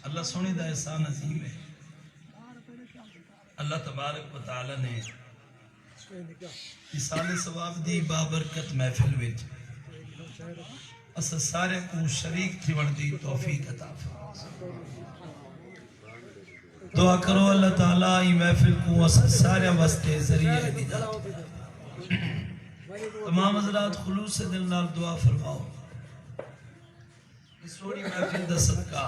اللہ سونے دا احسان عظیم ہے. اللہ تبارک و تعالی نے اصال ثواب دی بابرکت محفل وچ اسا سارے کو شریک تھیون دی توفیق عطا فرمائے. دعا کرو اللہ تعالیٰ ای محفل کو اسا سارے واسطے ذریعہ نجات. تمام حضرات خلوص سے دل نال دعا فرماؤ. اس سوڑی محفل دا صدقہ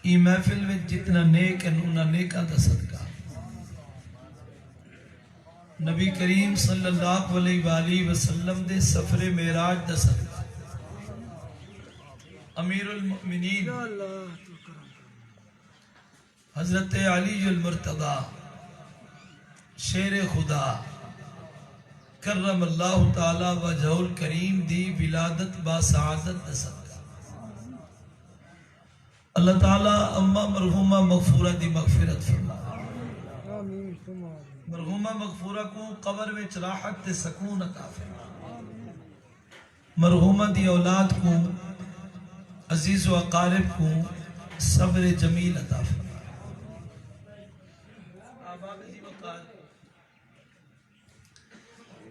ای محفل میں جتنا نیک ہیں انہا نیکاں دا صدقہ نبی کریم صلی اللہ علیہ وآلہ وسلم دے سفر معراج دا صدقہ امیر المؤمنین حضرت علی المرتضی شیر خدا کرم اللہ تعالی وجہ الکریم دی ولادت با سعادت دا صدقہ. اللہ تعالیٰ اما مرحومہ مغفورہ دی مغفرت فرما. مرحومہ مغفورہ کو قبر میں راحت تے سکون عطا فرما. مرحومہ دی اولاد کو عزیز و اقارب کو صبر جمیل عطا فرما.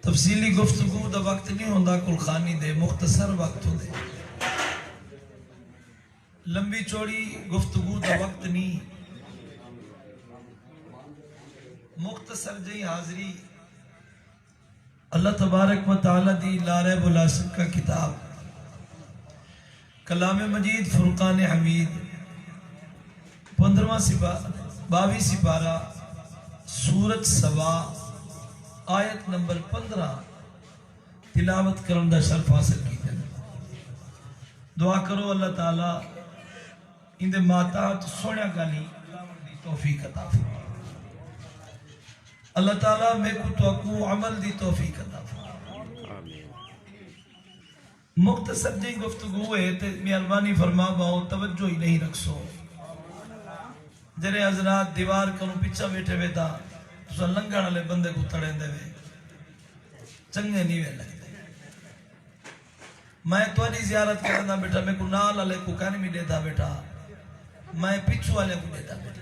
تفصیلی گفتگو دا وقت نہیں ہوندہ کل خانی دے مختصر وقت ہو دے. لمبی چوڑی گفتگو دا وقت نہیں مختصر جئی حاضری. اللہ تبارک و تعالی دی لا ریب ولا شک کا کتاب کلام مجید فرقان حمید 22 سپارہ سورت سبا آیت نمبر 15 تلاوت کرن دا شرف حاصل کی ہے. دعا کرو اللہ تعالی اندے ماتات سوڑیا گانی دی توفیق عطا فرما. اللہ تعالیٰ میں کو تو اکو عمل دی توفیق عطا فرما. مختصر جی گفتگو ہے تے مہربانی فرما باؤ توجہ ہی نہیں رکھ سو. جرے حضرات دیوار کنو پیچھا بیٹھے ویتا تو لنگان علی بندے کو تڑیں دے وے چنگے نہیں وے لگتے. میں توانی زیارت کرنا بیٹا میں کو نال علی کو کانی بھی دیتا بیٹا میں پیچھو والے کو دیتا بیٹا.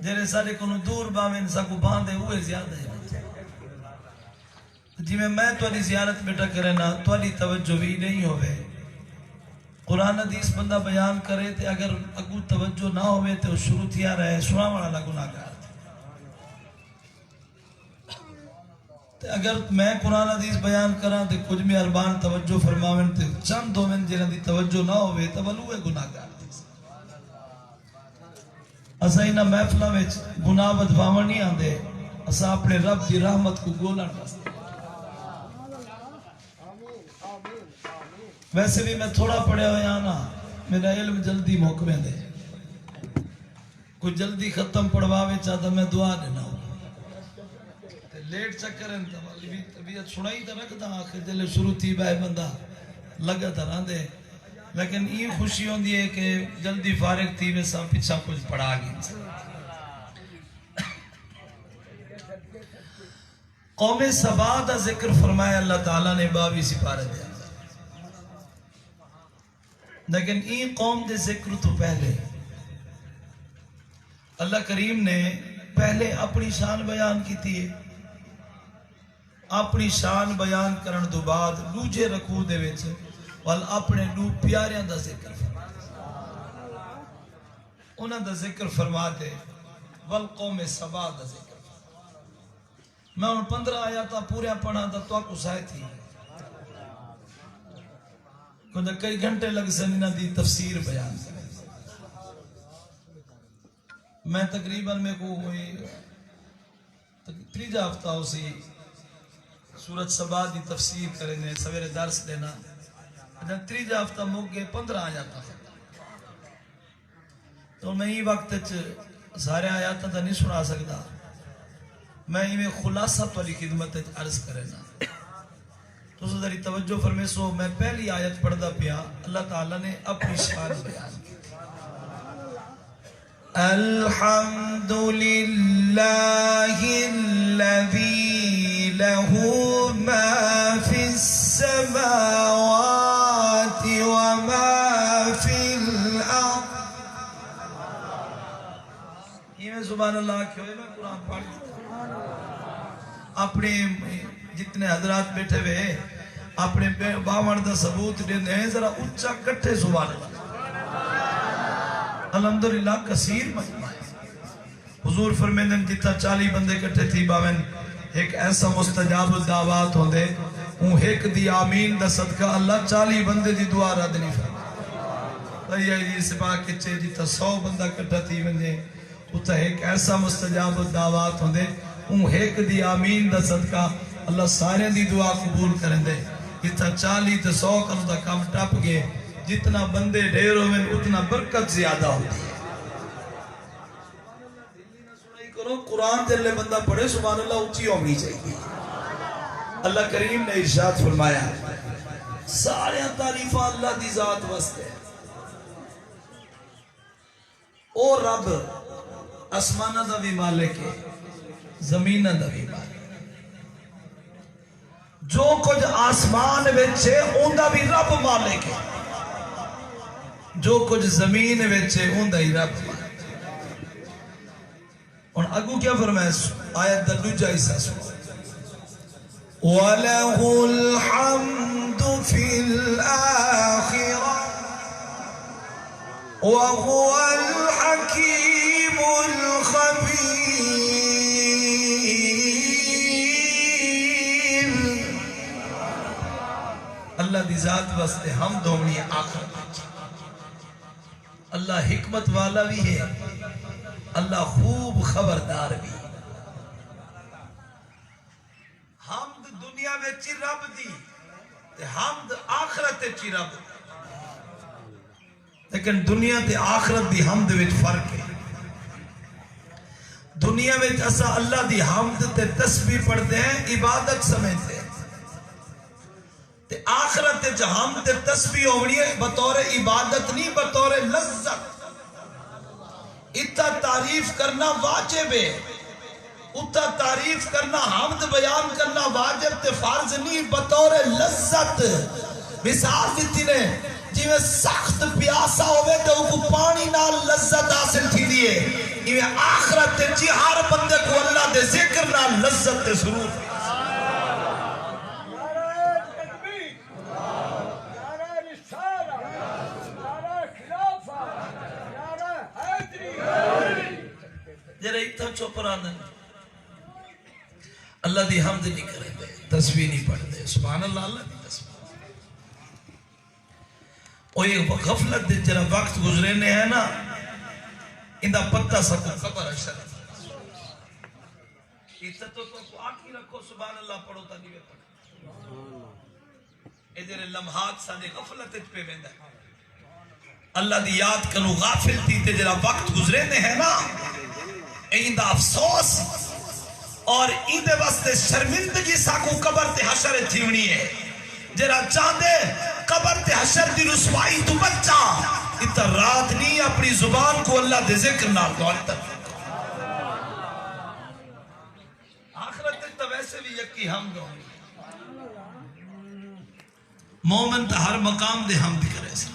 جیرے سارے کنو دور باویں سا کو باندھے ہوئے زیادہ ہے. جی میں توانی زیارت بیٹا کرے نا توانی توجہ بھی نہیں ہوئے. قرآن حدیث بندہ بیان کرے تے اگر اگو توجہ نہ ہوئے تے شروع تھیا رہے سنا والا گناہگار تے. اگر میں قرآن حدیث بیان کراں تے کچھ بھی اربان توجہ فرماویں تے چند دو من جنہ دی توجہ نہ ہوئے تے بلوے گناہگار. اسا انہاں محفلاں وچ گناہ بدواون نہیں آندے. اسا اپنے رب دی رحمت کو گولن واسطے. ویسے بھی میں تھوڑا پڑھیا ہویا نا میرا علم جلدی موقع دے. کوئی جلدی ختم پڑھواوے چاہتا میں دعا دینا ہوں. لیٹ چکر ہیں طبیعت سنائی تا رکھ دا آخر جلے شروع تھی بائے بندہ لگا تا رہا دے. لیکن یہ خوشی ہوں دی ہے کہ جلدی فارغ تھی میں سب پیچھا کچھ پڑھا گئی. قوم سبا دا ذکر فرمایا اللہ تعالیٰ نے 22 سپارہ دیا. لیکن این قوم دے ذکر تو پہلے اللہ کریم نے پہلے اپنی شان بیان کی تھی. اپنی شان بیان کرن دو بعد دوجے رکوع دے وچ وال اپنے دو پیاریاں دا ذکر فرما. انہاں دا ذکر فرما دے والقوم سبا دا ذکر. میں ان 15 آیاتاں پورے پڑھا دا تو آکو سائے تھی کیونکہ کئی گھنٹے لگ سنینا دی تفسیر بیان کریں. میں تقریباً میں کو ہوئی تریجہ ہفتہ ہو سی سورت سبا دی تفسیر کرنے سویرے درس دینا. جب تریجہ ہفتہ موک گئے 15 آیاتاں تو میں ہی وقت سارے آیاتاں تا نہیں سنا سکتا. میں ہی میں خلاصہ والی خدمت عرض کرنا. تو ذرا توجہ فرمے سو میں پہلی آیت پڑھدا پیا. اللہ تعالیٰ نے اپنی شان بیان کی. الحمد للہ الذی لہ ما فی السماوات وما فی الارض میں سبحان اللہ کیوں میں قرآن پڑھ دیتا اپنے جتنے حضرات بیٹھے ہوئے اپنے باون دا ثبوت دیندے ہیں ذرا اچھا کٹھے سبحان اللہ الحمدللہ کثیر مجمع ہے حضور فرمیندے جتا 40 بندے کٹھے تھی باون ایک ایسا مستجاب الدعوات ہوندے ہوں ایک دی آمین دا صدقہ اللہ 40 بندے دی دعا رد نہیں فرما یہ سپاہ کچھے جتا 100 بندہ کٹھا تھی ونجے اتھا ایک ایسا مستجاب الدعوات ہوندے ہوں ایک دی آمین دا صدقہ اللہ سارے دی دعا قبول کریں دے جتا 40 تے 100 کنو دا کام ٹپ گئے جتنا بندے ڈھیر ہوئے اتنا برکت زیادہ ہوتی ہے قرآن دلے بندہ پڑھے سبحان اللہ اچھی ہونی چاہیے اللہ کریم نے ارشاد فرمایا سارے تعریفہ اللہ دی ذات واسطے او رب آسمانہ دا بھی مالک ہے زمینہ دا بھی مالک جو کچھ آسمان وچے اون دا بھی رب مالک ہے جو کچھ زمین وچے اون دا ہی رب مالک اور اگو کیا فرمائے آیت دا دوجہ حصہ سنو وَلَهُ الْحَمْدُ فِي الْآخِرَةِ وَهُوَ الْحَكِيمُ الْخَبِيرُ اللہ دی ذات واسطے حمد ہونی آخرت اللہ حکمت والا بھی ہے اللہ خوب خبردار بھی حمد دنیا میں چی رب دی تے حمد آخرت چی رب لیکن دنیا تے آخرت دی حمد وچ فرق ہے دنیا وچ اسا اللہ دی حمد تے تسبیح پڑھتے ہیں عبادت سمجھتے ہیں تے آخرت تے حمد تے تسبیح ہونی ہے بطور عبادت نہیں بطور لذت اتنا تعریف کرنا واجب ہے اتنا تعریف کرنا حمد بیان کرنا واجب تے فرض نہیں بطور لذت مثال دیتی نے جی میں سخت پیاسا ہوئے تو کو پانی نال لذت حاصل تھی دیئے یہ آخرت تے جی ہر بندے کو اللہ دے ذکر نال لذت تے ضرور جرے اتھا چوپران دیں اللہ دی حمد نہیں کریں دے تسبیح نہیں پڑھ دے سبحان اللہ اللہ دی تسبیح اور یہ غفلت دے جرہ وقت گزرنے ہیں نا اندہ پتہ سکو خبر اشتر اتھا تو آنکھی رکھو سبحان اللہ پڑھو تا نہیں پڑھو ادھر لمحات سانے غفلت پہ بیندہ اللہ دی یاد کنو غافل تھی تے جرہ وقت گزرنے ہیں نا ایندہ افسوس اور ایندے واسطے شرمندگی ساکو قبر تے حشر تھیونی ہے جرا چاندے قبر تے حشر دی رسوائی تو بچا اتنا رات نہیں اپنی زبان کو اللہ دے ذکر نہ دولتا آخرت تک تو ویسے بھی یکی حمد ہوں مومن تا ہر مقام دے حمد کرے سا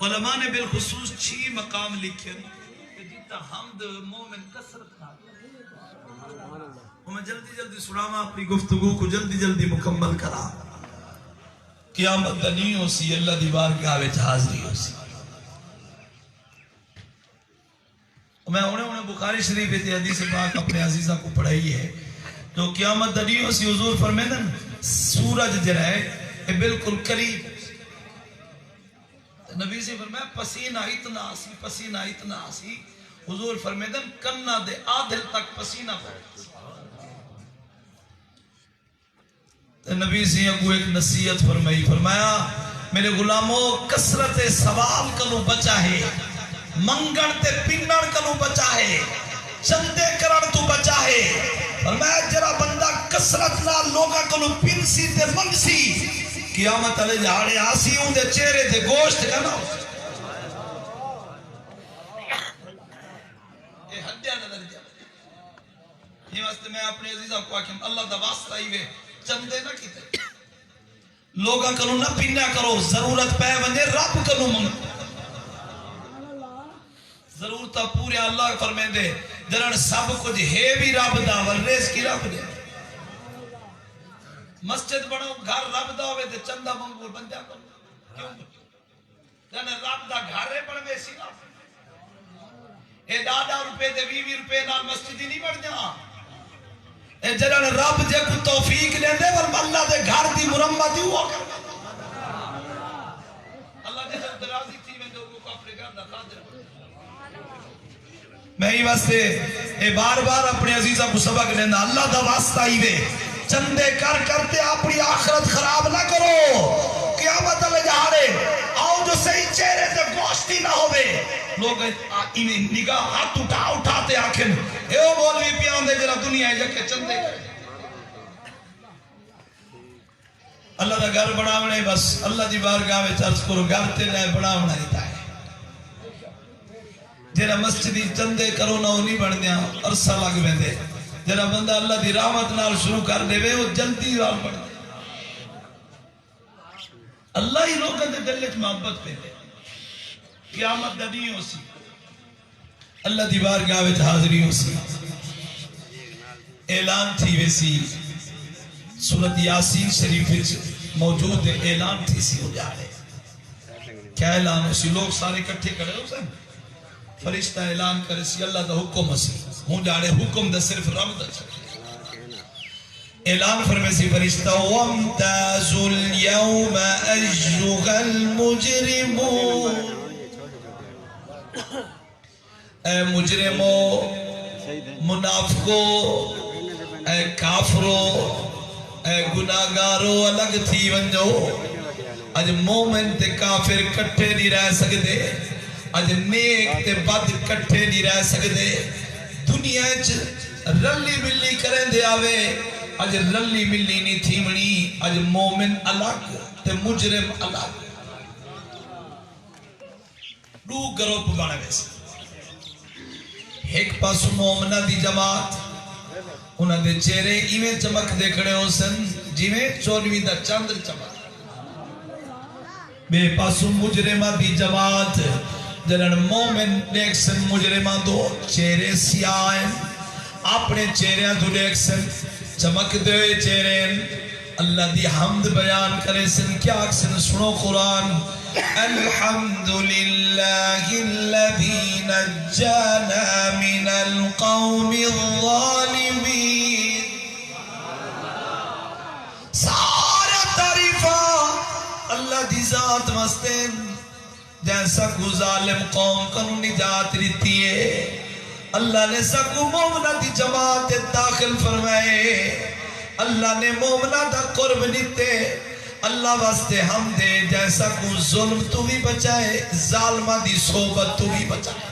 علماء نے بالخصوص 6 مقام لکھے حمد مومن کثرت نہ میں جلدی سناما اپنی گفتگو کو جلدی مکمل کرا قیامت نہیں ہو سی اللہ دیوار کے آوے حاضری ہو سی میں انہیں بخاری شریف تے حدیث پاک اپنے عزیزہ کو پڑھائی ہے جو قیامت نہیں ہو سی حضور فرمیدن سورج جرہ ہے بالکل قریب نبی سے فرمایا پسینہ اتنا آسی حضور فرمیدن کنہ دے آدھل تک پسینہ پڑھتا نبی سے اگو ایک نصیحت فرمائی فرمایا میرے غلاموں کثرت سوال کنو بچا ہے منگن تے پنگن کنو بچا ہے چندے کرن تو بچا ہے فرمایا جرا بندہ کثرت نہ لوگا کنو پنسی تے منگسی قیامت علی جہاڑے آسی ہوں دے چہرے تے گوشت کا نا یہ حدیہ نظر دیا یہ واسطے میں اپنے عزیزہ کو آکھیں اللہ دا واسطہ ہی وے چندے نہ کیتے لوگا کنو نہ پینا کرو ضرورت پہ ونجے رب کنو منگ ضرورت پورے اللہ فرمائیں دے جنہاں سب کچھ ہے بھی رب دا ورز کی رب دے مسجد بنو گھر رب دا ہوئے تے چندہ منگول بن جا کر کیوں جنہاں رب دا گھر ہے بڑھوے سی رب اے دادا روپے تے 20 روپے نال مسجد ہی نہیں بڑھ جا اے جنہاں رب جے کو توفیق لے دے ور اللہ دے گھر دی مرمت ہی ہوا کر اللہ جے جب درازی تھی میں جو کو اپنے گھر دا قادر میں ہی واسطے اے بار بار اپنے عزیزہ کو سبق لینا اللہ دا واسطہ ہی وے چندے کر کرتے اپنی آخرت خراب نہ کرو قیامت اللہ جہارے آؤ جو صحیح چہرے سے گوشتی نہ ہوئے لوگ انہیں نگاہ ہاتھ اٹھاتے آکھیں اے وہ مولوی پیان دے جرا دنیا ہے جکے چندے کرے اللہ دا گھر بڑھاونے بس اللہ دی بارگاہ میں چرچ کرو گھر تے لائے بڑھاونا ہی تھا ہے جرا مسجدی چندے کرو نہ انہی بڑھ دیا عرصہ لگ میں دے جرا بندہ اللہ دی رحمت نال شروع کر دے وہ جلدی رال بڑھ دے اللہ ہی لوگوں دے دل وچ محبت پہ دے قیامت دا نہیں ہو سی اللہ دی بارگاہ وچ حاضری ہو سی اعلان تھی ویسی سورت یاسین شریف وچ موجود اعلان تھی سی ہو جا رہے کیا اعلان ہو سی لوگ سارے کٹھے کرے ہو سن فرشتہ اعلان کرے سی اللہ دا حکم سی ہوں جاڑے حکم دا صرف رب دا چکے اعلان فرمے سی فرشتہ وَامْتَازُ الْيَوْمَ أَيُّهَا الْمُجْرِمُونَ اے مجرمو منافقو اے کافرو اے گناہگارو الگ تھی ونجو اج مومن تے کافر کٹھے نہیں رہ سکتے اج نیک تے بد کٹھے نہیں رہ سکتے دنیا رلی ملی کریں دے آوے اج رلی ملی نہیں تھی منی اج مومن الگ تے مجرم الگ دو گروپ بانے ویسے ایک پاسو مومنہ دی جماعت انہاں دے چہرے ایویں چمک دے کھڑے ہو سن جیویں 24 دا چاندر چمک بے پاسو مجرمہ دی جماعت جنہاں مومن دیکھ سن مجرمہ دو چہرے سیاہ ہیں اپنے چہرے دو دیکھ سن چمک دے چہرے اللہ دی حمد بیان کرے سن کیا سن سنو قرآن الحمدللہ الذی نجانا من القوم الظالمین سارا تعریفہ اللہ دی ذات مستین جیسا کو ظالم قوم کنو نجات رہتی ہے اللہ نے سکو مومنہ دی جماعت داخل فرمائے اللہ نے مومنہ دا قرب نیتے اللہ واسطے ہم دے جیسا کو ظلم تو بھی بچائے ظالمہ دی صحبت تو بھی بچائے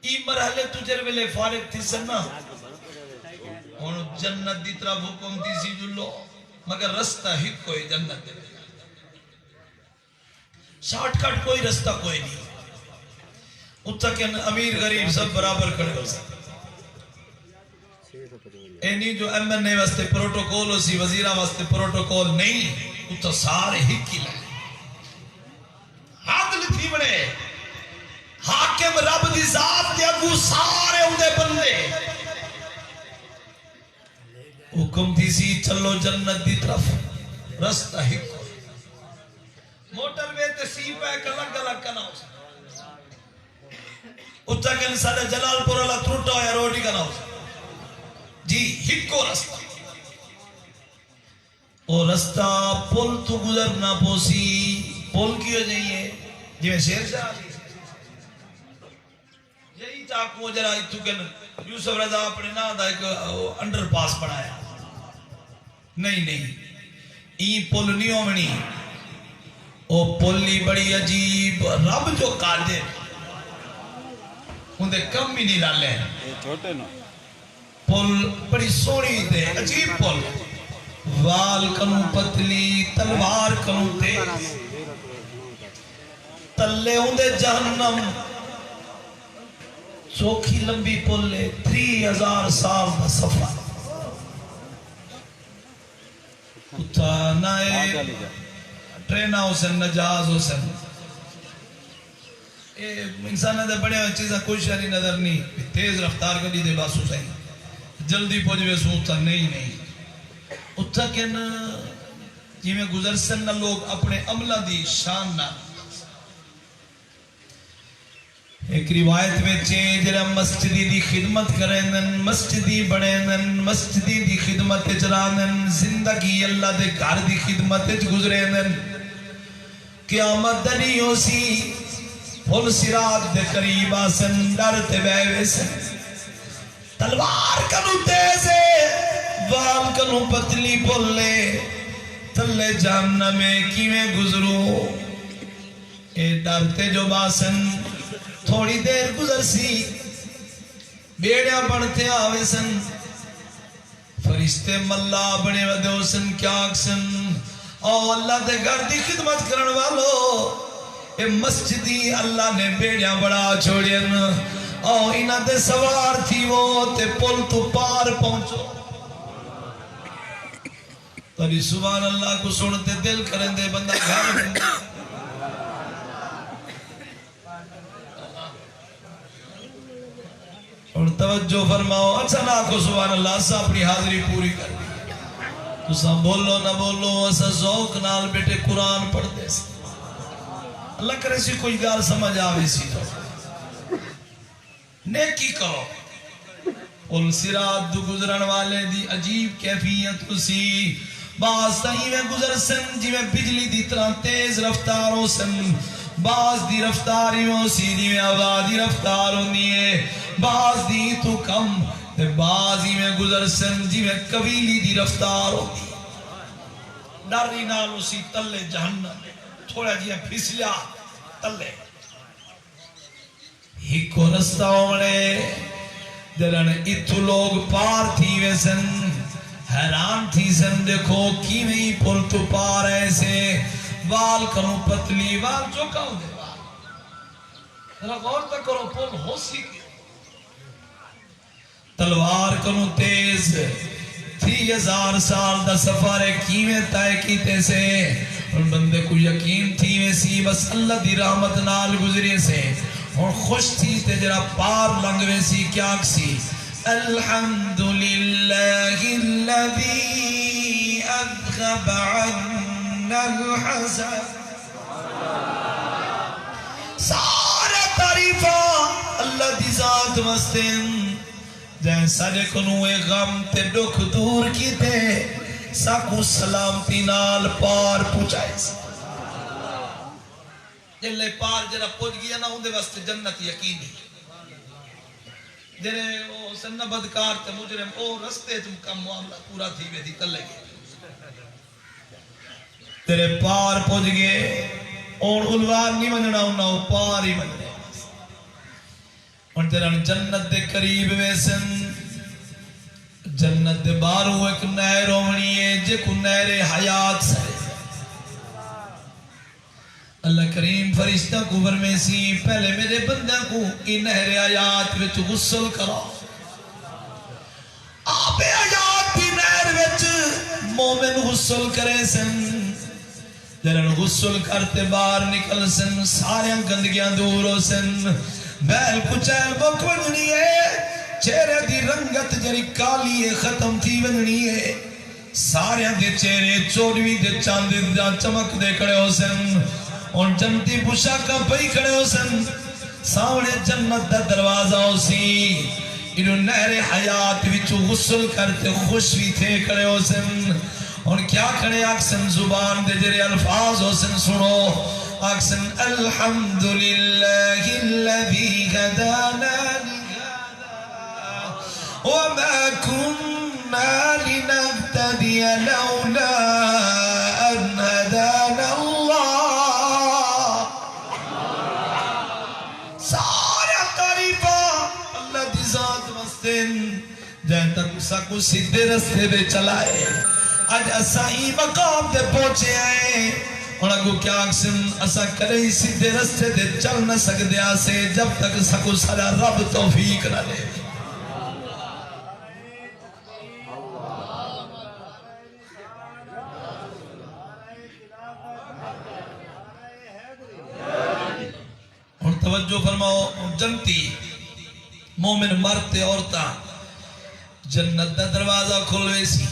ای مرحلے تجھر ویلے فارغ تھی سننا اور جنت دی طرف حکم دی سی جلو مگر رستہ ہی کوئی جنت دے شارٹ کٹ کوئی رستہ کوئی نہیں اتھا کہ امیر غریب سب برابر کھڑے ہو سکتے اینی جو ایم این اے واسطے پروٹوکول ہو سی وزیرہ واسطے پروٹوکول نہیں اتھا سارے ہی کی لائے عادل تھی بڑے حاکم رب دی ذات دے اگو سارے اندے بندے حکم دی سی چلو جنت دی طرف رستہ ہی کوئی موٹر میں تسیب ہے کلنگ الگ کنا ہو سکتا اتھا کہ سارے جلال پور اللہ تروٹا ہویا روڈی کنا ہو سکتا جی ہکو رستہ اور رستہ پل تو گزرنا پوسی پل کیوں جائیے جی میں شیر سے آگئی یہی چاکو جرا تو کہ یوسف رضا اپنے نا دا ایک انڈر پاس بنایا نہیں ای پل نہیں ہومنی او پلی بڑی عجیب رب جو قادر اندھے کم ہی نہیں ڈالے پل بڑی سوڑی دے عجیب پل وال کنو پتلی تلوار کنو تیز تلے اندھے جہنم چوکھی لمبی پل لے 3000 سال دا سفر اتھا نائے ٹرینہ حسن نجاز حسن انسان دے بڑے چیزاں کوئی شہری نظر نہیں تیز رفتار گڈی دے باسو صحیح جلدی پہنچے سو اتھا نہیں اتھا کہ جی میں گزر سن نہ لوگ اپنے عملہ دی شان نہ ایک روایت میں جرا مسجدی دی خدمت کریں مسجدی بڑھیں مسجدی دی خدمت چرانن زندگی اللہ دے گھر دی خدمت گزریں قیامت دنی ہو سی پھل سرات دے قریب آسن ڈرتے بیوے سن تلوار کنو تیزے وال کنو پتلی پھل لے تلے جہنم میں کیویں گزرو اے ڈرتے جو باسن تھوڑی دیر گزر سی بیڑیاں بڑھتے آوے سن فرشتے ملا بڑے ودے سن کیا اکسن او اللہ دے گھر دی خدمت کرن والو اے مسجدی اللہ نے بیڑیاں بڑا چھوڑین او انہ دے سوار تھی وہ تے پل تو پار پہنچو تری سبحان اللہ کو سنتے دل کریں دے بندہ گھر بندہ اور توجہ فرماؤ اچھا نہ کو سبحان اللہ اسا اپنی حاضری پوری کر دی اسا بولو نہ بولو اسا ذوق نال بیٹے قرآن پڑھ دے سی اللہ کرے سی کوئی گال سمجھ آوے سی تو نیکی کرو ان سرات دو گزرن والے دی عجیب کیفیت اسی بعض تاہی میں گزر سن جی میں بجلی دی طرح تیز رفتاروں سن بعض دی رفتاریوں سیدھی میں آبادی رفتاروں دیئے بعض دی تو کم بعضی میں گزر سن جی میں قبیلی دی رفتاروں دی ڈاری نالو سی تلے جہنم تھوڑا جی پھسلیا تلے ہی کو رستہ ہونے جلن اتھو لوگ پار تھی ویسن حیران تھی سن دیکھو کی میں پل تو پار ایسے وال کرو پتلی وال جو کہو دے وال ذرا غور تک کرو پل ہو سی کی تلوار کرو تیز 3000 سال دا سفر ہے کیویں طے کیتے سے اور بندے کو یقین تھی ویسی بس اللہ دی رحمت نال گزرے سے اور خوش تھی تے جرا پار لنگوے سی کیا کسی الحمدللہ الذی اذغب عنا الحزن سارے تعریفہ اللہ دی ذات مستن جیسا جے کنوے غم تے دکھ دور کی تے ساکو سلامتی نال پار پوچھائے سے جلے پار جرا پوچھ گیا نہ ہوندے واسطے جنت یقینی جرے او سنہ بدکار تے مجرم او رستے تم کا معاملہ پورا تھی وے دی تلے گئے تیرے پار پوچھ گئے اور غلوار نہیں مننا انہا پار ہی مننے اور تیرا جنت دے قریب ویسن جنت دے بارو ایک نہر ہونی ہے جے کو نہر حیات سرے اللہ کریم فرشتہ کو فرمیسی پہلے میرے بندہ کو ای نہر حیات وچ غسل کرو آپ حیات کی نہر وچ مومن غسل کرے سن جنن غسل کرتے باہر نکل سن سارے گندگیاں دور ہو سن بیل کچھل بک وننی ہے چہرے دی رنگت جری کالی ہے ختم تھی وننی ہے سارے دے چہرے چوڑوی دے چاندی دے چمک دے کڑے ہو سن اور جنتی پوشاکا پئی کھڑے ہو سن سامنے جنت دا دروازہ ہو سی انہوں نہر حیات وچو غسل کرتے خوشوی تھے کھڑے ہو سن اور کیا کھڑے آکسن زبان دے جرے الفاظ ہو سن سنو آکسن الحمدللہ الذی ہدانا لہذا وما كنا لنهتدي لولا ان هدانا اللہ سارا تعریفہ اللہ دی ذات مستن جہاں تک اسا کو سیدھے رستے پہ چلائے آج اسا ہی مقام دے پہنچے آئے اور اگو کیا اکسن اسا کرے ہی سیدھے رستے دے چل نہ سکتے آسے جب تک سکو سارا رب توفیق نہ لے توجہ فرماؤ جنتی مومن مرتے عورتاں جنت دا دروازہ کھلوے سی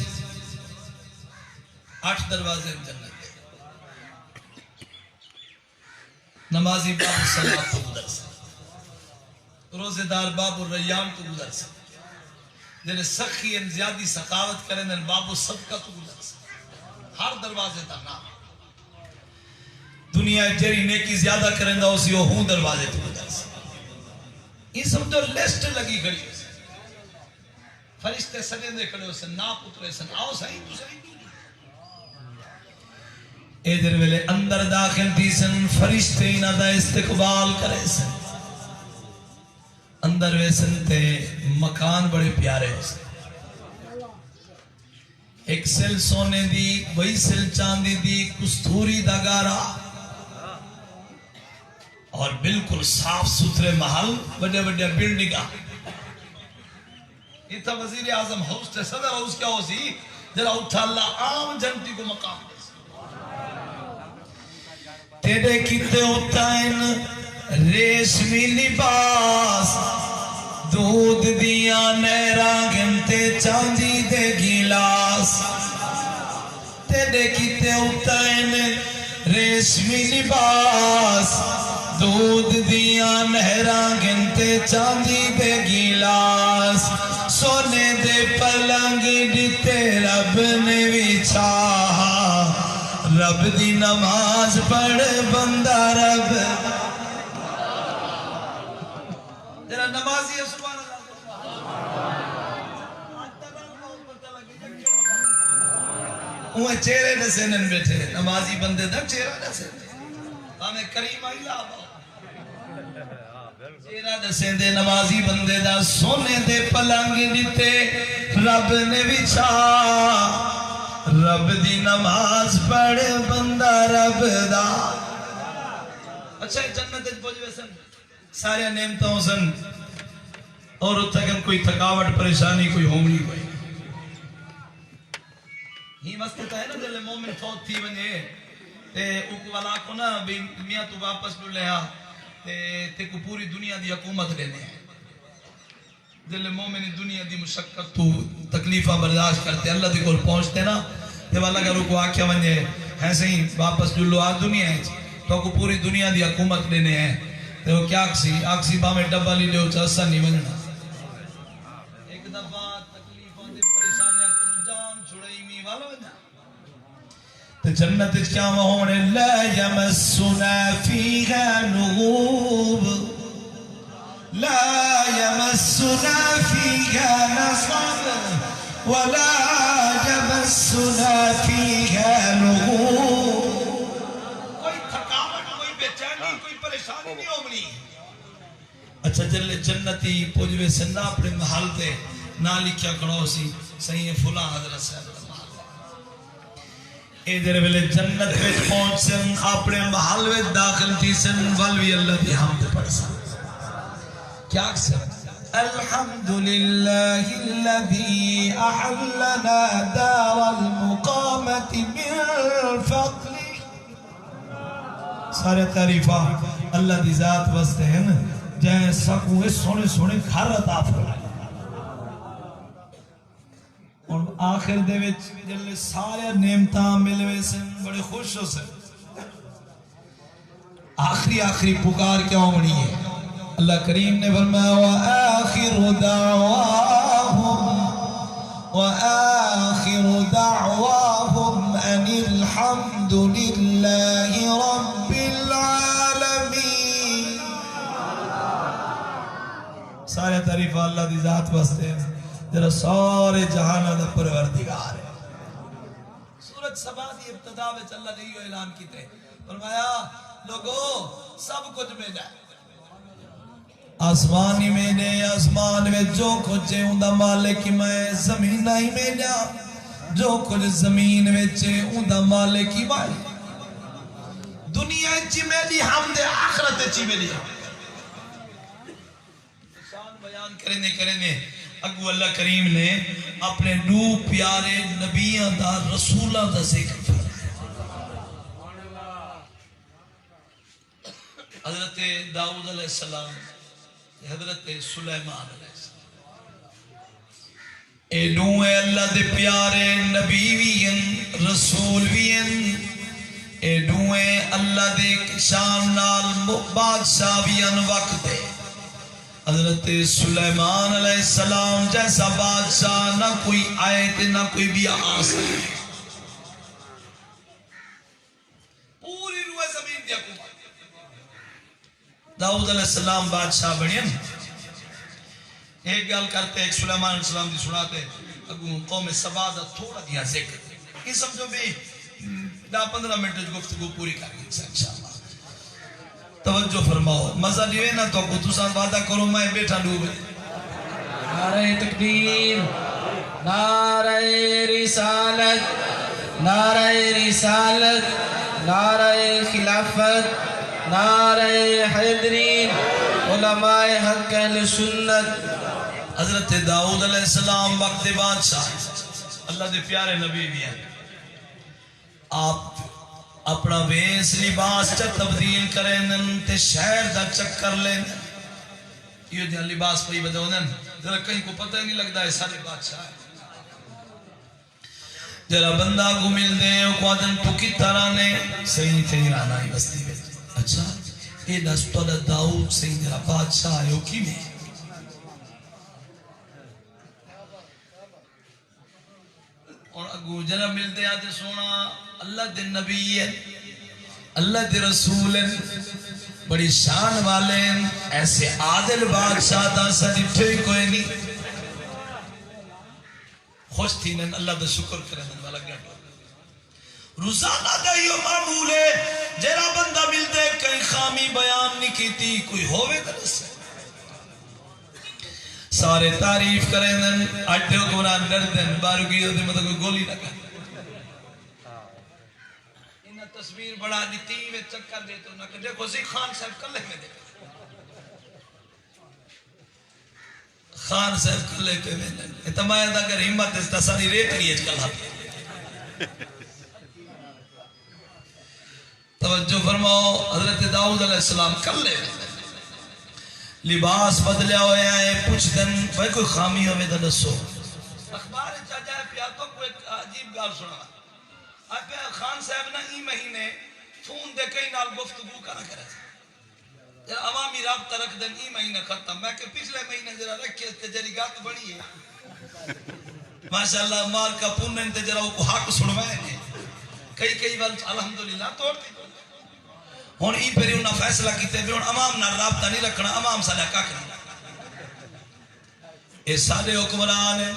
8 دروازے جنت دے نمازی باب الصلاۃ تو گزر سے روزے دار باب الریان تو گزر سے جنہیں سخی ان زیادی سخاوت کریں ان باب الصدقہ تو گزر سے ہر دروازے دا نام دنیا جری نیکی زیادہ کریں دا اسی وہ ہوں دروازے تو گزر سے یہ سمجھو لیسٹ لگی کھڑی ہے فرشتے سجے دے کھڑے سے ناپ اترے سے آؤ سائیں تو سائیں ادھر ویلے اندر داخل تھی سن فرشتے انہ دا استقبال کرے سن اندر ویسن تے مکان بڑے پیارے ہو سن ایک سل سونے دی وہی سل چاندی دی کستوری دا گارا اور بالکل صاف ستھرے محل بڑے بڑے بلڈنگا یہ تھا وزیر اعظم ہاؤس تے صدر ہاؤس کیا ہو سی جرا اٹھا اللہ عام جنتی کو مقام دے تیرے کتے اتائن ریشمی لباس دودھ دیا نیرا گنتے چاندی دے گلاس تیرے کتے اتائن ریشمی لباس دودھ دیا نہرا گنتے چاندی دے گلاس سونے دے پلنگ دیتے رب نے وچھا رب دی نماز پڑھ بندہ رب جرا نمازی ہے سبحان اللہ اوہ چہرے نسینن بیٹھے نمازی بندے دا چہرہ نسین ہمیں کریم آئی لابا چہرہ نسین دے نمازی بندے دا سونے دے پلنگ دیتے رب نے بچھا رب دی نماز پڑھ بندہ رب دا اچھا جنت پہنچے سن سارے نعمتوں سن اور اتھا کوئی تھکاوٹ پریشانی کوئی ہومنی کوئی ہی مستتا ہے نا جلے مومن فوت تھی بنجے تے اوکو والا کو نا میاں تو واپس لو لیا تے کو پوری دنیا دی حکومت لینے ہیں جلے مومن دنیا دی مشکت تو تکلیفہ برداشت کرتے اللہ دی کول پہنچتے نا تے والا اگر کو آکھیا بنجے ایسے ہی واپس جلو آ دنیا ہے تو کو پوری دنیا دی حکومت لینے ہیں تے وہ کیا آکسی با میں ڈبا لی لے ہو چاہسا نہیں بننا ایک دفعہ تکلیفوں دے پریشانیاں کنو جان چھڑائی می والا بنا تے جنت کیا ہونے لا یمسنا فیہا لغوب لا یمسنا فیہا نصب ولا یمسنا فیہا لغوب کوئی تھکاوٹ کوئی بیچانی کوئی پریشانی نہیں ہوگی اچھا جلے جنتی پوجوے سنہ اپنے محل تے نہ لکھیا کھڑو سی صحیح فلاں حضرت صاحب ادھر ویلے جنت وچ پہنچ سن اپنے محل وچ داخل تھی سن ولوی اللہ دی حمد پڑھ سن کیا سن الحمدللہ الذی احلنا دار المقامت بالفضل سارے تعریفہ اللہ دی ذات واسطے ہیں جائیں سکوے سونے سونے گھر عطا فرمائے اور آخر دے وچ جلے سارے نعمتاں ملوے سن بڑے خوش ہو سن آخری پکار کیا ہونی ہے اللہ کریم نے فرمایا وآخر دعواہم ان الحمد للہ رب العالمین سارے تعریف اللہ دی ذات واسطے جرا سارے جہانہ دا پروردگار ہے سورج سبا دی ابتدا میں اللہ نے یہ اعلان کیتے فرمایا لوگو سب کچھ میں جائے آسمانی میں نے آسمان میں جو کچھ ہے اندہ مالک میں زمین ہی میں جا جو کچھ زمین میں چھے اندہ مالک ہی بائی دنیا چی میں لی حمد آخرت چی میں لی شان بیان کرنے اگو اللہ کریم نے اپنے نو پیارے نبیان دا رسولہ دا ذکر فرمایا حضرت داؤد علیہ السلام حضرت سلیمان علیہ السلام اے نوے اللہ دے پیارے نبی بھی ہیں رسول بھی ہیں اے نوے اللہ دے شان نال بادشاہ بھی ہیں وقت دے حضرت سلیمان علیہ السلام جیسا بادشاہ نہ کوئی آئے تھے نہ کوئی بھی آ سکے پوری روح زمین دیا کو داؤد علیہ السلام بادشاہ بڑھیں ایک گل کرتے ایک سلیمان علیہ السلام دی سناتے اگو قوم سبا دا تھوڑا دیا ذکر یہ سمجھو بھی 10-15 منٹ گفتگو پوری کر گئی انشاءاللہ توجہ فرماؤ مزہ نہیں نا تو کو تساں وعدہ کرو میں بیٹھا ڈوبے نعرہ تکبیر نعرہ رسالت نعرہ رسالت نعرہ خلافت نعرہ حیدری علماء حق اہل سنت حضرت داؤد علیہ السلام وقت بادشاہ اللہ دے پیارے نبی بھی ہیں آپ اپنا ویس لباس چا تبدیل کریں تے شہر دا چکر لیں یہ دیا لباس پہی بدھو دیں ذرا کہیں کو پتہ ہی نہیں لگتا ہے سارے بادشاہ ہے ذرا بندہ کو مل دے کو آدن تو کی طرح نے صحیح تھی رانا ہی بستی میں اچھا یہ دستو دا داؤد صحیح ذرا بادشاہ ہے کی میں اور اگو جنہ ملتے آتے سونا اللہ دے نبی ہے اللہ دے رسول ہے بڑی شان والے ہیں ایسے عادل بادشاہ دا سجھے کوئی نہیں خوش تھی نن اللہ دا شکر کرنے والا گیا روزانہ دا یہ معمول ہے جیرا بندہ ملتے کئی خامی بیان نہیں کی تھی کوئی ہوئے درس ہے سارے تعریف کریں دن اٹھے حکمران ڈر دن بارو کی ہوتے مطلب کوئی گولی نہ کریں انہا تصویر بڑا دیتی میں چکر دیتا ہوں کہ دیکھو سی خان صاحب کلے میں دیکھو خان صاحب کلے پہ میں دن اتمایا دا کر ہمت اس تصاری ریت لیے کلہ توجہ فرماؤ حضرت داؤد علیہ السلام کلے میں لباس بدلیا ہویا ہے پوچھ دن بھائی کوئی خامی ہوئے دا دسو اخبار چاہتا ہے پیاتوں کو ایک عجیب گال سنا آپ خان صاحب نا ای مہینے فون دے کئی نال گفتگو کرا کرا جرا عوامی رابطہ رکھ دن ای مہینے ختم میں کہ پچھلے مہینے جرا رکھے تجری گات بڑی ہے ماشاءاللہ مال کا پونن تجرا وہ کو حق سنوائے نے کئی بار الحمدللہ توڑتے ہون ای پری انہا فیصلہ کیتے بھی ہون امام نہ رابطہ نہیں رکھنا امام سالہ کا کرنا اے سارے حکمران ہیں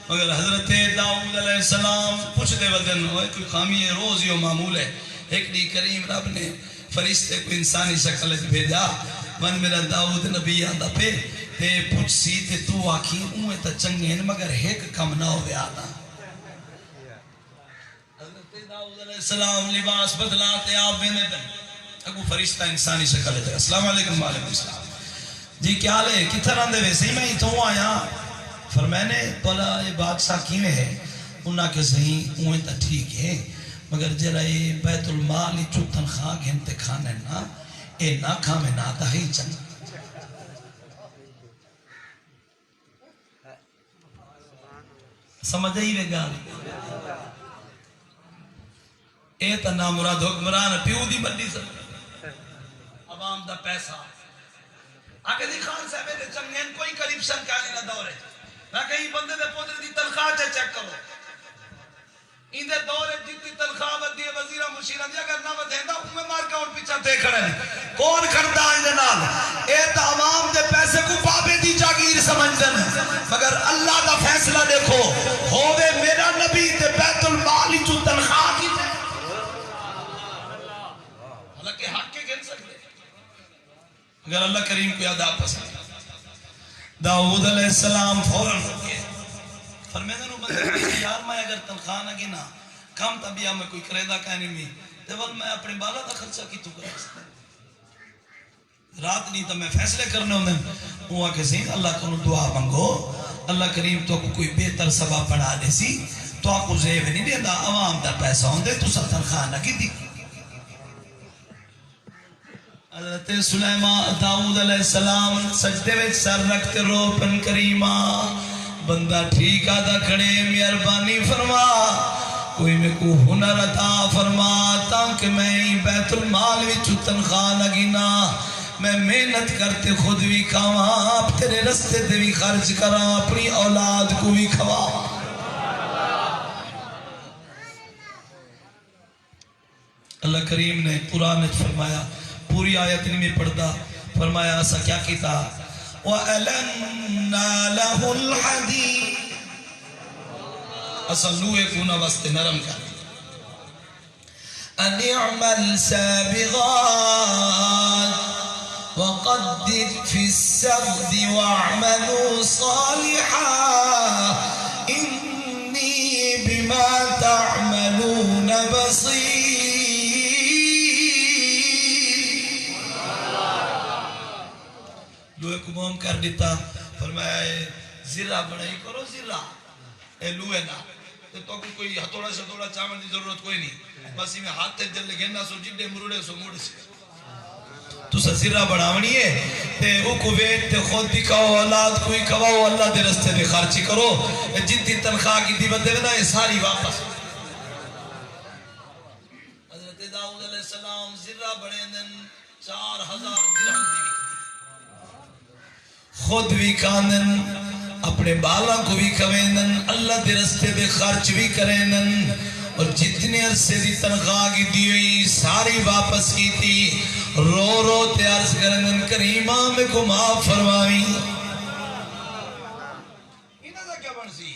مگر حضرت داؤد علیہ السلام پوچھ دے وزن ہوئے کوئی خامی ہے روز یہ معمول ہے ایک دی کریم رب نے فرشتے کو انسانی شکل بھیجا من میرا داؤد نبی آدھا پہ تے پوچھ سی تے تو آکھی اوہ تا چنگین مگر ایک کم نہ ہوئے آدھا حضرت داؤد علیہ السلام لباس بدلاتے آپ بینے دن اگو فرشتہ انسانی شکل ہے السلام علیکم وعلیکم السلام جی کیا لے کتھر آندے ویسے ہی میں ہی تو آیا فرمائنے پلا یہ بادشاہ کیویں ہے انہاں کے صحیح اوہیں تا ٹھیک ہے مگر جرا یہ بیت المال ہی چو تنخواہ گھنتے کھانے نا اے نا کھا میں نا تا ہی چنگ سمجھ ہی وے گا اے تا نامراد حکمران پیو دی بڑی سمجھ عوام دا پیسہ آگے دی خان صاحب دے چنگین کوئی کریپشن کہانی نہ دورے میں کہیں بندے دے پودر دی تنخواہ چیک کرو ان دے دورے جتنی تنخواہ بدی وزیرہ مشیرہ دی اگر نہ بدھیندہ میں مار کا اور پیچھا دے کھڑے ہیں کون کردہ ان دے نال اے تا عوام دے پیسے کو پابے دی جاگیر سمجھ دن مگر اللہ دا فیصلہ دیکھو ہووے میرا نبی تے بیت المال چو تنخواہ کی تے حالانکہ حق کے گھن سکتے اگر اللہ کریم کو یاد آپ پسند داؤد علیہ السلام فوراں ہوگئے فرمیدہ نو بندے یار میں اگر تنخواہ نہ گنا کم تبیہ میں کوئی کریدہ کہنی میں دیول میں اپنے بالا دا خرچہ کی تو کر سکتا رات نہیں تو میں فیصلے کرنے ہوں وہ آکے سین اللہ کو دعا منگو اللہ کریم تو کوئی بہتر سبا پڑھا دے سی تو آکو زیب نہیں دے دا عوام دا پیسہ ہوں دے تو سب تنخواہ نہ کی دی حضرت سلیمان داؤد علیہ السلام سجدے میں سر رکھتے رو پن کریمہ بندہ ٹھیک آدھا کھڑے مہربانی فرما کوئی میں کو ہنر عطا فرما تاکہ میں بیت المال وچ تنخواہ نہ گنا میں محنت کرتے خود بھی کھاواں آپ تیرے رستے تے بھی خرچ کراں اپنی اولاد کو بھی کھواواں اللہ کریم نے قرآن نے فرمایا پوری آیت میں پڑھتا فرمایا ایسا کیا کیتا وَأَلَنَّا لَهُ الْحَدِيدِ ایسا لوہے کونا واسطے نرم کر أَنِ اعْمَلْ سَابِغَاتِ وَقَدِّرْ فِي السَّرْدِ وَاعْمَلُوا صَالِحًا إِنِّي بِمَا تَعْمَلُونَ بَصِيرٌ لوہے کو موم کر دیتا فرمایا زرہ بڑھائی کرو زرہ اے لوہے نا تو کوئی ہتھوڑا سے ہتھوڑا چاول دی ضرورت کوئی نہیں بس میں ہاتھ تے جل گھننا سو جڈے مروڑے سو موڑ سے تو زرہ بڑھاونی ہے تے او کو ویٹ تے خود بھی کھاؤ اولاد کوئی کھواؤ اللہ دے رستے دے خرچی کرو جتنی تنخواہ کی دی بندے نا یہ ساری واپس حضرت داؤد علیہ السلام زرہ بڑھے دن 4000 درہم دی خود بھی کھانن اپنے بالا کو بھی کھوینن اللہ دے رستے دے خرچ بھی کرینن اور جتنے عرصے دی تنخواہ کی دی ہوئی ساری واپس کی تھی رو رو تے عرض کرنن کریمہ میں کو معاف فرمائی انہاں دا کیا بن سی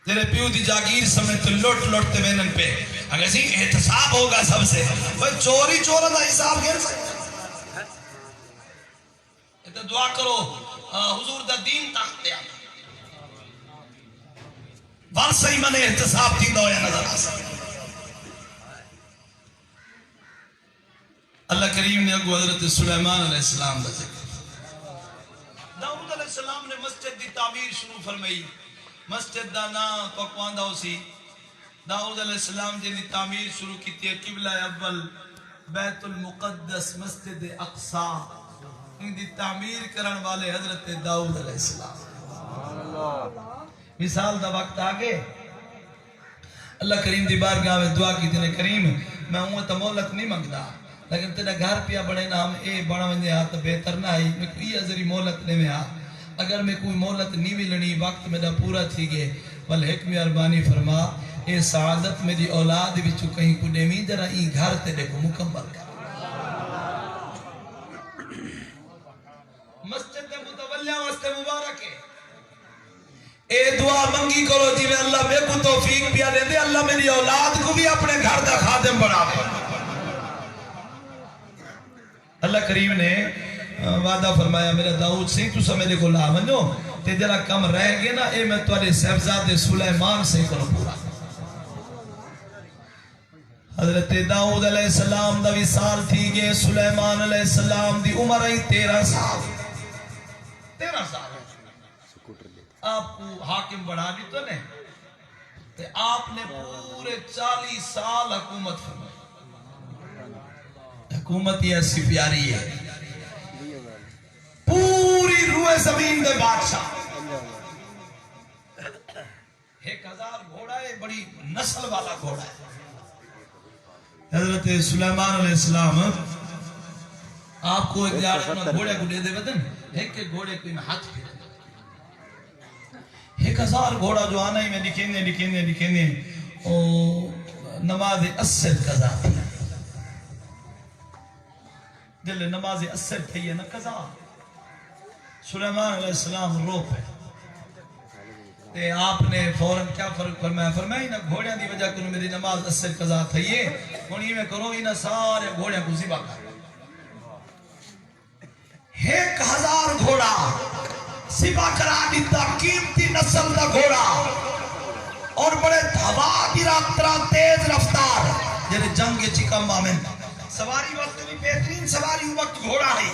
تیرے پیو دی جاگیر سمیت لوٹ لوٹتے وینن پہ اگر سی احتساب ہوگا سب سے بھئی چوری چورا دا حساب گر سکتا دعا کرو حضور دا دین تاکتے آنا وارسہ ہی میں نے احتساب تھی دویا نظر آسا اللہ کریم نے اگو حضرت سلیمان علیہ السلام دا ذکر داؤد علیہ السلام نے مسجد دی تعمیر شروع فرمائی مسجد دا نا تو اقواندہ ہو سی داؤد علیہ السلام جن دی تعمیر شروع کی تھی قبلہ اول بیت المقدس مسجد اقصا ان دی تعمیر کرن والے حضرت داؤد علیہ السلام مثال دا وقت آگے اللہ کریم دی بارگاہ میں دعا کی تینے کریم میں ہوں تا مولت نہیں منگدا لیکن تیرا گھر پیا بڑے نام اے بڑا ونجے ہاں تا بہتر نہ آئی میں کوئی ازری مولت نہیں میں ہاں اگر میں کوئی مولت نہیں بھی لنی وقت میں دا پورا تھی گے والحق میں اربانی فرما اے سعادت میں دی اولاد بھی چکہیں کو دیمی جرہ ای گھر تے دیکھو مکمل کر مسجد متولیہ واسطے مبارک ہے اے دعا منگی کرو جی میں اللہ میں کو توفیق پیا دے دے اللہ میری اولاد کو بھی اپنے گھر دا خادم بنا دے اللہ کریم نے وعدہ فرمایا میرا داؤد سے تو سا میرے کو لا منو تے جرا کم رہ گئے نا اے میں توارے صاحبزاد سلیمان سے کرو پورا حضرت داؤد علیہ السلام دا وصال تھی گئے سلیمان علیہ السلام دی عمر ہی 13 سال 13 سال آپ کو حاکم بڑھا دی تو نہیں کہ آپ نے پورے 40 سال حکومت فرمائی حکومت یہ ایسی پیاری ہے پوری روح زمین دے بادشاہ 1000 گھوڑا ہے بڑی نسل والا گھوڑا ہے حضرت سلیمان علیہ السلام آپ کو ایک جارت میں گھوڑے کو دے دے بدن ایک گھوڑے کو میں ہاتھ پھر 1000 گھوڑا جو آنا ہی میں لکھیں نماز اثر قضا تھی جلے نماز اثر تھی ہے نا قضا سلیمان علیہ السلام رو پہ تے آپ نے فوراں کیا فرق فرمایا نا گھوڑیاں دی وجہ کنو میری نماز اثر قضا تھی ہے ہونی میں کرو ہی نا سارے گھوڑیاں کو ذبح کر 1000 گھوڑا ذبح کرا دیتا قیمتی نسل دا گھوڑا اور بڑے دھواگی رفتار تیز رفتار جنہیں جنگ چکم آمین سواری وقت بھی بہترین سواری وقت گھوڑا ہے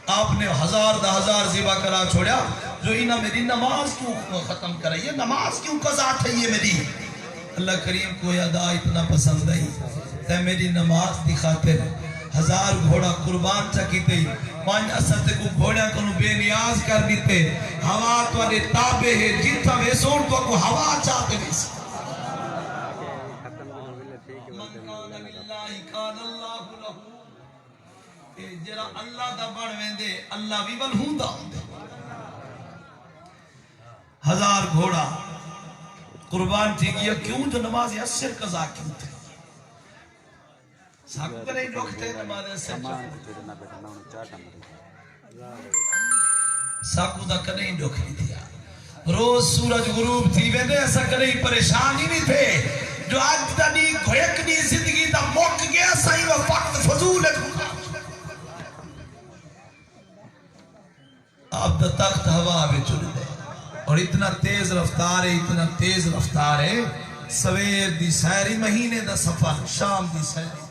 آپ نے 1000 ذبح کرا چھوڑیا جو ہی نہ میری نماز کیوں ختم کرائی ہے نماز کیوں قضا تھی ہے میری اللہ کریم کو ادا اتنا پسند ہے تے میری نماز دی خاطر 1000 گھوڑا قربان چکی تے 5 اثر تے کو گھوڑا کو بے نیاز کر دیتے ہوا تواڈے تابع ہے جتھا ویسون تو کو ہوا چاہتے ویس من کان للہ کان اللہ لہو جڑا اللہ دا بن ویندے اللہ بھی ول ہوندا ہوندے 1000 گھوڑا قربان تھی گیا کیوں جو نماز عصر قضا کیوں تھی ساکو کا نہیں رکھتے نماز عصر ساکو دا کا نہیں رکھنی تھیا روز سورج غروب تھی ویدے ایسا کریں پریشانی نہیں تھے جو آج دا نہیں گھویکنی زندگی دا موک گیا سائی و وقت فضول ہے آپ دا تخت ہوا میں چل دے اور اتنا تیز رفتار ہے سویر دی سیری مہینے دا سفر شام دی سیری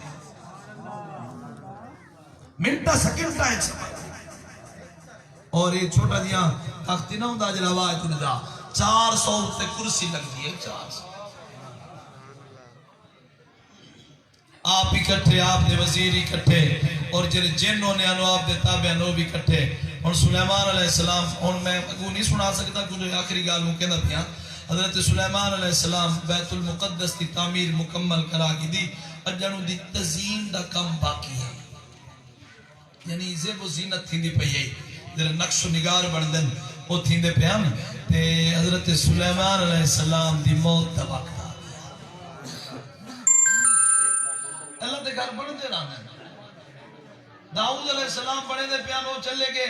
منٹا سکلتا ہے اور یہ چھوٹا دیا تختی نہ ہوں دا جل ہوا اتنا دا 400 تے کرسی لگ دی ہے 400 آپ اکٹھے آپ دے وزیر اکٹھے اور جنہیں جنوں نے انو آپ دے تابع انو بھی اکٹھے اور سلیمان علیہ السلام اور میں کو نہیں سنا سکتا کچھ آخری گالوں کے نہ پیا حضرت سلیمان علیہ السلام بیت المقدس کی تعمیر مکمل کرا کی دی اجنوں دی تزیین دا کم باقی ہے یعنی زیب و زینت تھی دی پئی ہے جنہیں نقش و نگار بردن وہ تھی دے پہ ہم تے حضرت سلیمان علیہ السلام دی موت دا وقت اللہ دے گھر بڑھ دے رہا ہے داؤد علیہ السلام بڑھے دے پیانو چلے گے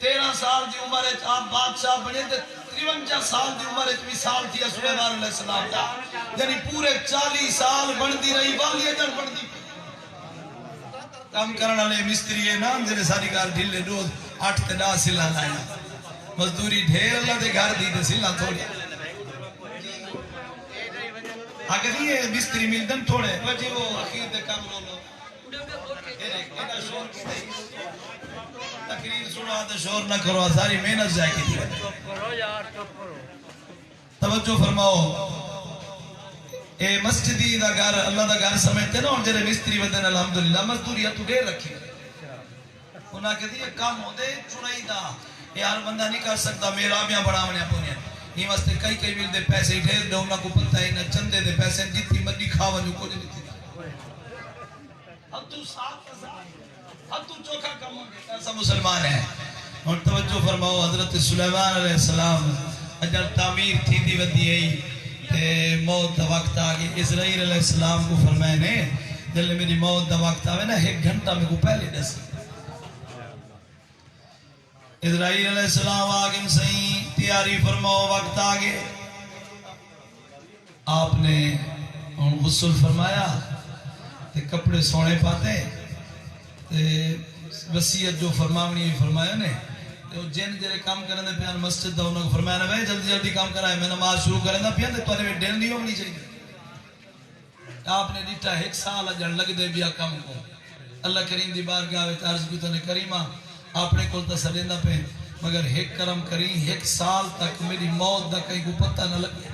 13 سال دی عمر ہے آپ بادشاہ بڑھے دے 53 سال دی عمر ہے مثال تھی سلیمان علیہ السلام دا یعنی پورے 40 سال بڑھ دی رہی والی اجر بڑھ دی کام کرنا لے مستری ہے نام جنہیں ساری گھر ڈھلے روز 8 تے 10 سلہ لائنا مزدوری ڈھیر اللہ دے گھر دی دے سلہ تھوڑی اگر یہ مستری ملدن تھوڑے وجہ وہ اخیر دے کام رو لو تقریر سنا تو شور نہ کرو ساری محنت جائے کی تھی توجہ فرماؤ اے مسجدی دا گھر اللہ دا گھر سمجھتے نا اور جنہیں مستری ودن الحمدللہ مزدوری تو دیر رکھی انہاں کہتی یہ کام ہو دے چنائی دا یہ ہر بندہ نہیں کر سکتا میرا بیاں بڑا منیا پونیا یہ واسطے کئی مل دے پیسے ڈھیر دے انہاں کو پتہ ہی نہ چندے دے پیسے جتنی مدی کھاونو کو نہیں تھی اب تو 7,000 اب تو چوکھا کم ہو گیا ایسا مسلمان ہے اور توجہ فرماؤ حضرت سلیمان علیہ السلام اجل تعمیر تھی دی ودی ہے موت دا وقت آگے اسرائیل علیہ السلام کو فرمائے نے جلے میری موت دا وقت آوے نا 1 گھنٹہ میں کو پہلے دس اسرائیل علیہ السلام آگے صحیح تیاری فرماؤ وقت آگے آپ نے غسل فرمایا تے کپڑے سونے پاتے تے وصیت جو فرماونی فرمایا نے تو جن جڑے کام کرنے پیان مسجد دا انہوں کو فرمایا نا بھائی جلدی جلدی کام کرائے میں نماز شروع کرنا پیان تے تو نے ڈیل نہیں ہونی چاہیے آپ نے ڈیٹا 1 سال اجن لگ دے بیا کام کو اللہ کریم دی بارگاہ وچ عرض کی تو نے کریمہ آپ نے کول تسلیندہ پہ مگر 1 کرم کریں 1 سال تک میری موت دا کہیں کو پتہ نہ لگے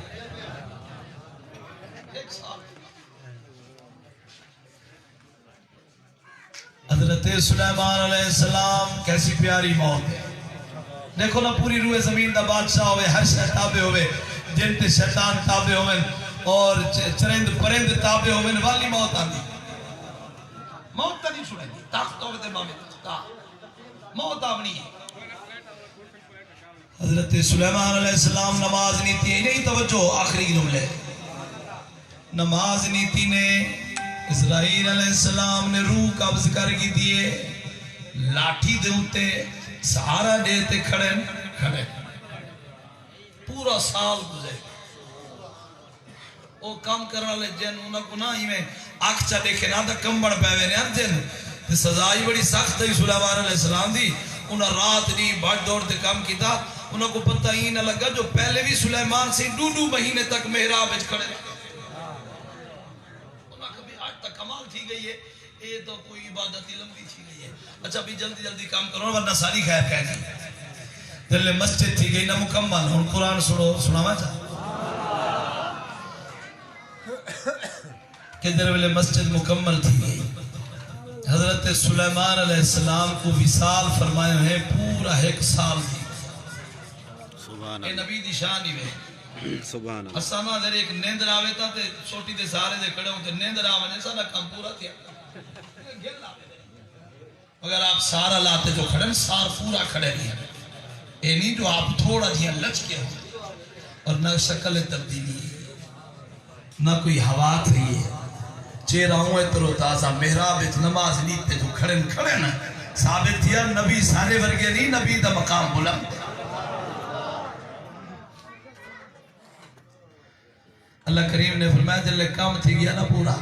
1 سال حضرت سلیمان علیہ السلام کیسی پیاری موت ہے دیکھو نا پوری روح زمین دا بادشاہ ہوئے ہر شہ تابع ہوئے جن تے شیطان تابع ہوئے اور چرند پرند تابع ہوئے والی موت آنی موت تا نہیں چھوڑیں گی تاخت ہوئے دے مامی موت آونی ہے حضرت سلیمان علیہ السلام نماز نہیں تھی نہیں توجہ آخری جملے نماز نہیں تھی نے اسرائیل علیہ السلام نے روح قبض کر گی دیئے لاٹھی دے ہوتے سہارا دیتے کھڑے پورا سال گزے وہ کام کرنا لے جن انہوں کو نہ ہی میں آنکھ چا دیکھے نہ دا کمبڑ پیوے نے ہر جن سزائی بڑی سخت ہے سلیمان علیہ السلام دی انہوں رات نہیں بھٹ دوڑ تے کام کی تھا انہوں کو پتہ ہی نہ لگا جو پہلے بھی سلیمان سے 2 مہینے تک محراب وچ کھڑے انہوں کبھی آج تک کمال تھی گئی ہے یہ تو کوئی عبادت لمبی تھی گئی ہے اچھا بھی جلدی جلدی کام کرو ورنہ ساری خیر کہنی دل مسجد تھی گئی نہ مکمل ہن قرآن سناوا چاہ کہ در ویلے مسجد مکمل تھی گئی. حضرت سلیمان علیہ السلام کو وصال فرمائے ہیں پورا 1 سال تھی. اے نبی دی شان ہی وے سبحان اللہ. اسانا در ایک نیندر آوے تا تے چھوٹی دے سارے دے کھڑے ہوتے نیندر آوے سارا کام پورا تھیا. اگر آپ سارا لاتے جو کھڑے سار پورا کھڑے نہیں ہے. اے نہیں جو آپ تھوڑا جیا لچ کے ہو اور نہ شکل تبدیلی ہے نہ کوئی ہوا تھی ہے. چہرہ ہوں ترو تازہ محراب نماز نیتے جو کھڑے نا ثابت تھیا نبی سارے ورگے نہیں نبی دا مقام بلند. اللہ کریم نے فرمایا جلے کام تھی گیا نا پورا.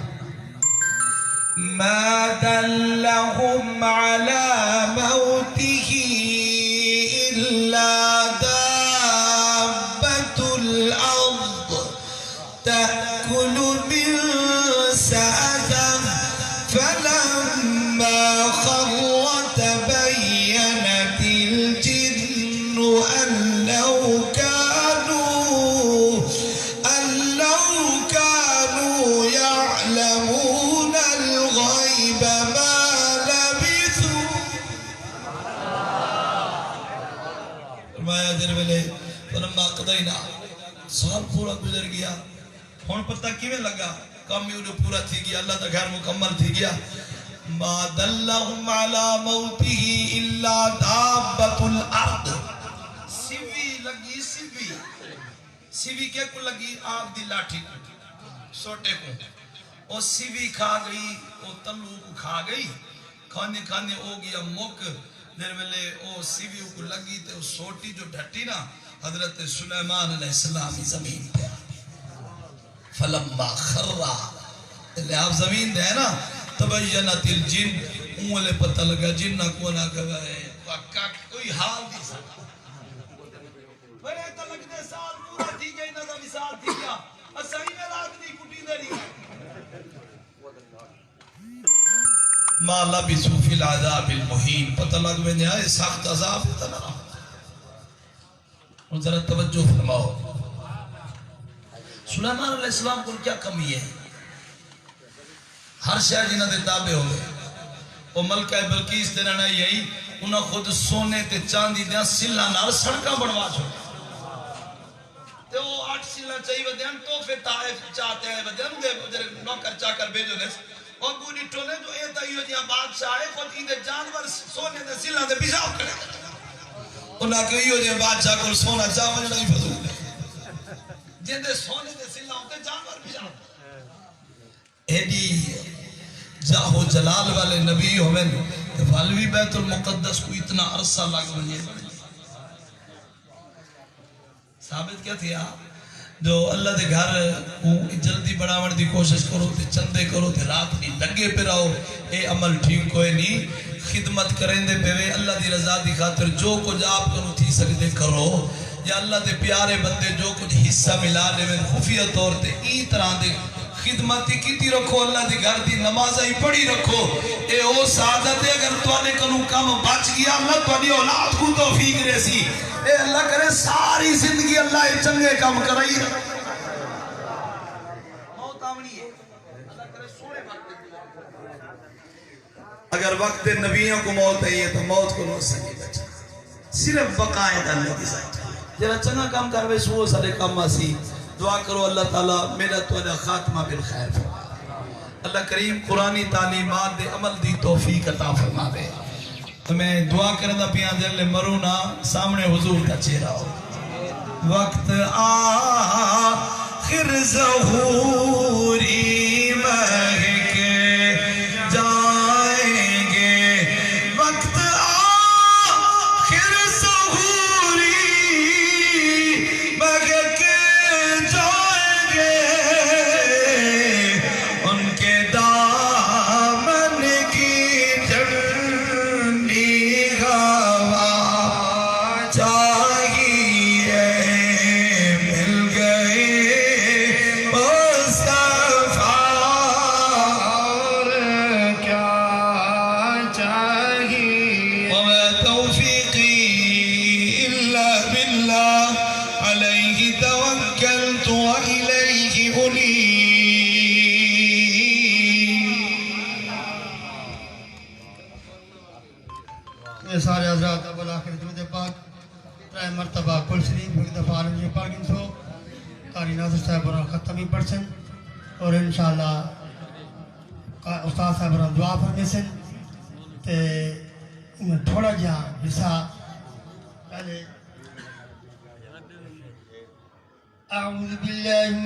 ما دلهم على موته إلا دابة الأرض تأكل من سأته فلما خر تبينت الجن أن لو كانوا يعلمون الغيب ما لبثوا. فرمایا جنویلے فلما قضینا سال پورا گزر گیا. ہون پتہ کیویں لگا کام یوں پورا تھی گیا اللہ دا گھر مکمل تھی گیا. ما دلهم على موته الا دابة الارض. سیوی لگی سیوی کے کو لگی آگ دی لاٹھی سوٹے کو او سیوی کھا گئی او تلو کو کھا گئی کھانے کھانے ہو گیا مک. دیر ویلے او سیوی کو لگی تے او سوٹی جو ڈھٹی نا حضرت سلیمان علیہ السلام زمین پہ فلما خرّا لے آپ زمین دے نا تبینت الجن اولے پتہ لگا جن نہ کونا گوائے کوئی حال دی سکتا بڑے تلک دے سال پورا تھی گئی نہ دا مثال تھی گیا اسائی میں لاغ دی کٹی دے رہی ما لبثوا فی العذاب المہین. پتہ لگ میں نے آئے سخت عذاب اتنا اور ذرا توجہ فرماؤ. سلیمان علیہ السلام کو کیا کمی ہے؟ ہر شاہ جنہ دے تابع ہو گئے. وہ ملکہ بلقیس دے رہنا یہی انہاں خود سونے تے چاندی دیاں سلہ نال سڑکاں بڑھوا چھوڑ تے وہ 8 سلہ چاہیے ودیاں توفے طائف چاہتے ہیں ودیاں دے نوکر چاہ کر بھیجو گے اور گوڑی ٹولے جو اے تایو جیاں بادشاہ ہے خود ہی دے جانور سونے دے سلہ دے پیشاب کرے انہاں کہ ایو جیاں بادشاہ کو سونا چاہ وجہ نہیں فضول ہے جن دے سونے دے سلہ ہوتے جانور پیشاب ایڈی جاہو جلال والے نبی ہومن فالوی بیت المقدس کو اتنا عرصہ لگ بنیے ثابت کیا تھیا جو اللہ دے گھر جلدی بڑھاون دی کوشش کرو تے چندے کرو تے رات نہیں لگے پہ رہو اے عمل ٹھیک کوئی نہیں. خدمت کریں دے پہ اللہ دی رضا دی خاطر جو کچھ آپ کنو تھی سکتے کرو یا اللہ دے پیارے بندے جو کچھ حصہ ملا لے میں خفیہ طور تے ای طرح دے خدمتی کیتی رکھو اللہ دی گھر دی نمازہ ہی پڑھی رکھو. اے او سعادت ہے اگر توانے کنو کام بچ گیا اللہ توانی اولاد کو توفیق رسی. اے اللہ کرے ساری زندگی اللہ چنگے کام کرائی موت آمنی ہے اللہ کرے سونے وقت اگر وقت نبیوں کو موت ہے تو موت کو نو سکے بچا صرف بقائد اللہ کی ذات جرا چنگا کام کروے سو سارے کام آسی. دعا کرو اللہ تعالیٰ میرا تو خاتمہ بالخیر فرما. اللہ کریم قرآنی تعلیمات دے عمل دی توفیق عطا فرما دے. تو میں دعا کرنا پیاں جلے مرونا سامنے حضور کا چہرہ ہو. وقت آخر ظہوری مہک جائیں گے وقت آخر ظہوری مہک جائیں گے ان کے دامن کی ٹھنڈی ہوا چاہیے مل گئے مصطفیٰ میں سارے حضرات اول آخر درود پاک 3 مرتبہ کل شریف ایک دفعہ عالم جی پڑھ گن سو قاری ناظر صاحب اور ختم ہی پڑھ سن اور انشاءاللہ استاد صاحب اور دعا فرمے سن تے تھوڑا جہا حصہ پہلے اعوذ باللہ